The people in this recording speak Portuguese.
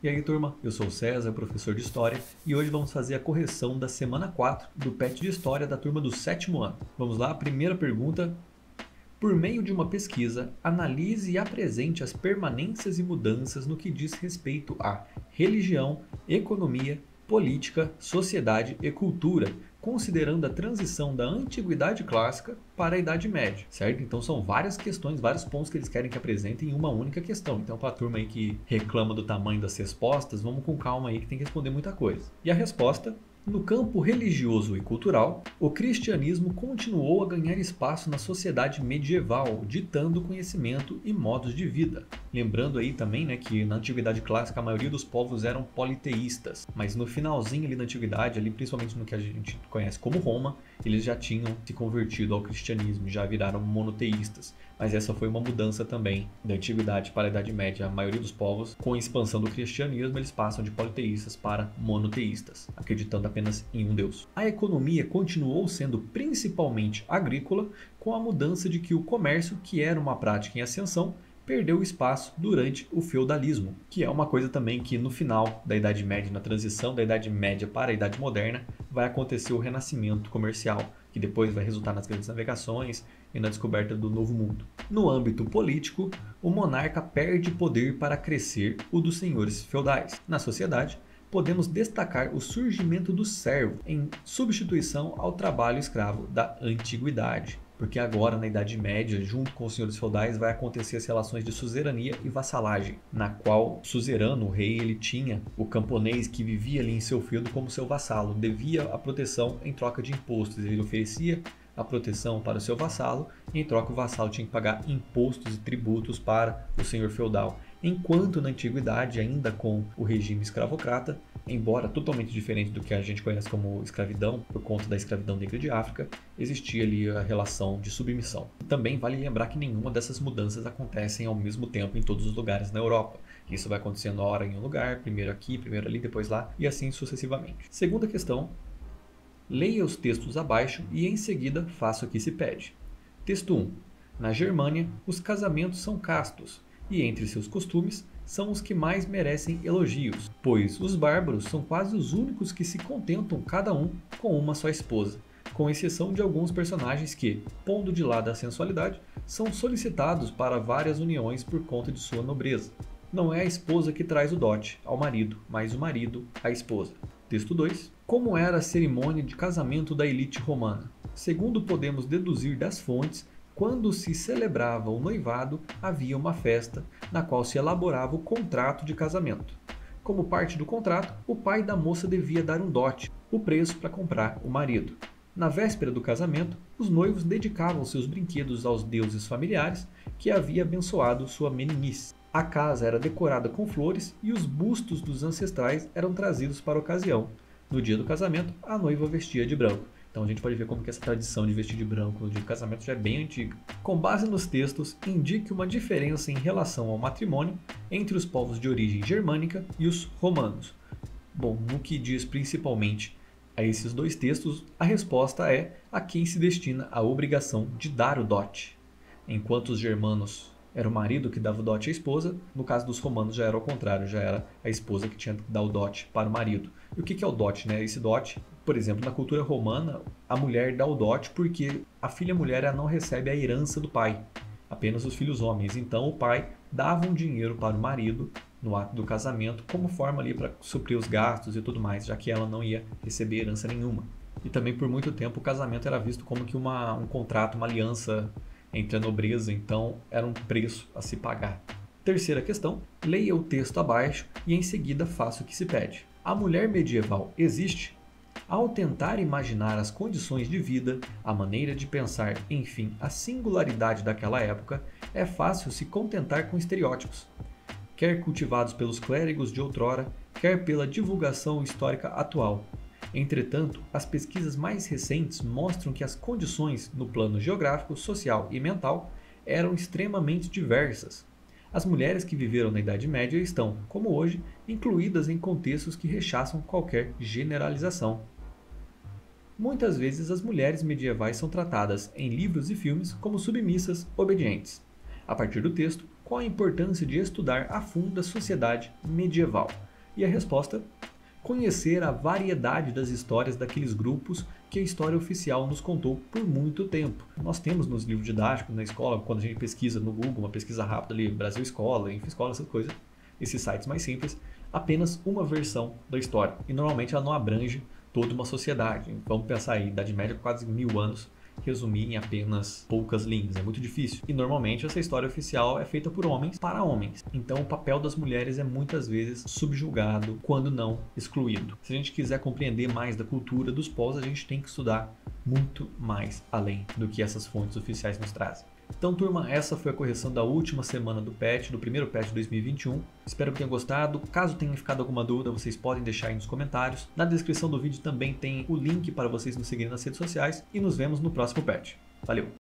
E aí, turma, eu sou o César, professor de História, e hoje vamos fazer a correção da semana 4 do PET de História da turma do 7º ano. Vamos lá, primeira pergunta. Por meio de uma pesquisa, analise e apresente as permanências e mudanças no que diz respeito à religião, economia, política, sociedade e cultura, considerando a transição da Antiguidade Clássica para a Idade Média, certo? Então são várias questões, vários pontos que eles querem que apresentem em uma única questão. Então, para a turma aí que reclama do tamanho das respostas, vamos com calma aí que tem que responder muita coisa. E a resposta: no campo religioso e cultural, o cristianismo continuou a ganhar espaço na sociedade medieval, ditando conhecimento e modos de vida. Lembrando aí também, né, que na Antiguidade Clássica a maioria dos povos eram politeístas, mas no finalzinho ali da Antiguidade, ali principalmente no que a gente conhece como Roma, eles já tinham se convertido ao cristianismo, já viraram monoteístas. Mas essa foi uma mudança também da Antiguidade para a Idade Média. A maioria dos povos, com a expansão do cristianismo, eles passam de politeístas para monoteístas, acreditando apenas em um Deus. A economia continuou sendo principalmente agrícola, com a mudança de que o comércio, que era uma prática em ascensão, perdeu espaço durante o feudalismo, que é uma coisa também que no final da Idade Média, na transição da Idade Média para a Idade Moderna, vai acontecer o renascimento comercial, que depois vai resultar nas grandes navegações e na descoberta do Novo Mundo. No âmbito político, o monarca perde poder para crescer o dos senhores feudais. Na sociedade, podemos destacar o surgimento do servo em substituição ao trabalho escravo da antiguidade. Porque agora, na Idade Média, junto com os senhores feudais, vai acontecer as relações de suzerania e vassalagem, na qual o suzerano, o rei, ele tinha o camponês que vivia ali em seu feudo como seu vassalo, devia a proteção em troca de impostos. Ele oferecia a proteção para o seu vassalo e em troca o vassalo tinha que pagar impostos e tributos para o senhor feudal. Enquanto na antiguidade, ainda com o regime escravocrata, embora totalmente diferente do que a gente conhece como escravidão, por conta da escravidão negra de África, existia ali a relação de submissão. Também vale lembrar que nenhuma dessas mudanças acontecem ao mesmo tempo em todos os lugares na Europa. Isso vai acontecendo hora em um lugar, primeiro aqui, primeiro ali, depois lá, e assim sucessivamente. Segunda questão: leia os textos abaixo e em seguida faça o que se pede. Texto 1. Na Germânia, os casamentos são castos, e entre seus costumes são os que mais merecem elogios, pois os bárbaros são quase os únicos que se contentam cada um com uma só esposa, com exceção de alguns personagens que, pondo de lado a sensualidade, são solicitados para várias uniões por conta de sua nobreza. Não é a esposa que traz o dote ao marido, mas o marido à esposa. Texto 2. Como era a cerimônia de casamento da elite romana? Segundo podemos deduzir das fontes, quando se celebrava o noivado, havia uma festa na qual se elaborava o contrato de casamento. Como parte do contrato, o pai da moça devia dar um dote, o preço para comprar o marido. Na véspera do casamento, os noivos dedicavam seus brinquedos aos deuses familiares que havia abençoado sua meninice. A casa era decorada com flores e os bustos dos ancestrais eram trazidos para a ocasião. No dia do casamento, a noiva vestia de branco. Então a gente pode ver como que essa tradição de vestir de branco no dia do casamento já é bem antiga. Com base nos textos, indique uma diferença em relação ao matrimônio entre os povos de origem germânica e os romanos. Bom, no que diz principalmente a esses dois textos, a resposta é a quem se destina a obrigação de dar o dote. Enquanto os germanos era o marido que dava o dote à esposa, no caso dos romanos já era ao contrário, já era a esposa que tinha que dar o dote para o marido. E o que é o dote, né? Esse dote, por exemplo, na cultura romana, a mulher dá o dote porque a filha mulher ela não recebe a herança do pai, apenas os filhos homens. Então o pai dava um dinheiro para o marido no ato do casamento como forma ali para suprir os gastos e tudo mais, já que ela não ia receber herança nenhuma. E também por muito tempo o casamento era visto como que um contrato, uma aliança entre a nobreza, então era um preço a se pagar. Terceira questão: leia o texto abaixo e em seguida faça o que se pede. A mulher medieval existe? Ao tentar imaginar as condições de vida, a maneira de pensar, enfim, a singularidade daquela época, é fácil se contentar com estereótipos, quer cultivados pelos clérigos de outrora, quer pela divulgação histórica atual. Entretanto, as pesquisas mais recentes mostram que as condições no plano geográfico, social e mental eram extremamente diversas. As mulheres que viveram na Idade Média estão, como hoje, incluídas em contextos que rechaçam qualquer generalização. Muitas vezes as mulheres medievais são tratadas em livros e filmes como submissas, obedientes. A partir do texto, qual a importância de estudar a fundo a sociedade medieval? E a resposta: conhecer a variedade das histórias daqueles grupos que a história oficial nos contou por muito tempo. Nós temos nos livros didáticos, na escola, quando a gente pesquisa no Google, uma pesquisa rápida ali, Brasil Escola, Info Escola, essas coisas, esses sites mais simples, apenas uma versão da história. E normalmente ela não abrange toda uma sociedade. Vamos pensar aí, Idade Média, quase 1000 anos, resumir em apenas poucas linhas, é muito difícil. E normalmente essa história oficial é feita por homens para homens. Então o papel das mulheres é muitas vezes subjugado, quando não excluído. Se a gente quiser compreender mais da cultura dos povos, a gente tem que estudar muito mais além do que essas fontes oficiais nos trazem. Então, turma, essa foi a correção da última semana do PET, do primeiro PET de 2021. Espero que tenham gostado. Caso tenha ficado alguma dúvida, vocês podem deixar aí nos comentários. Na descrição do vídeo também tem o link para vocês nos seguirem nas redes sociais e nos vemos no próximo PET. Valeu!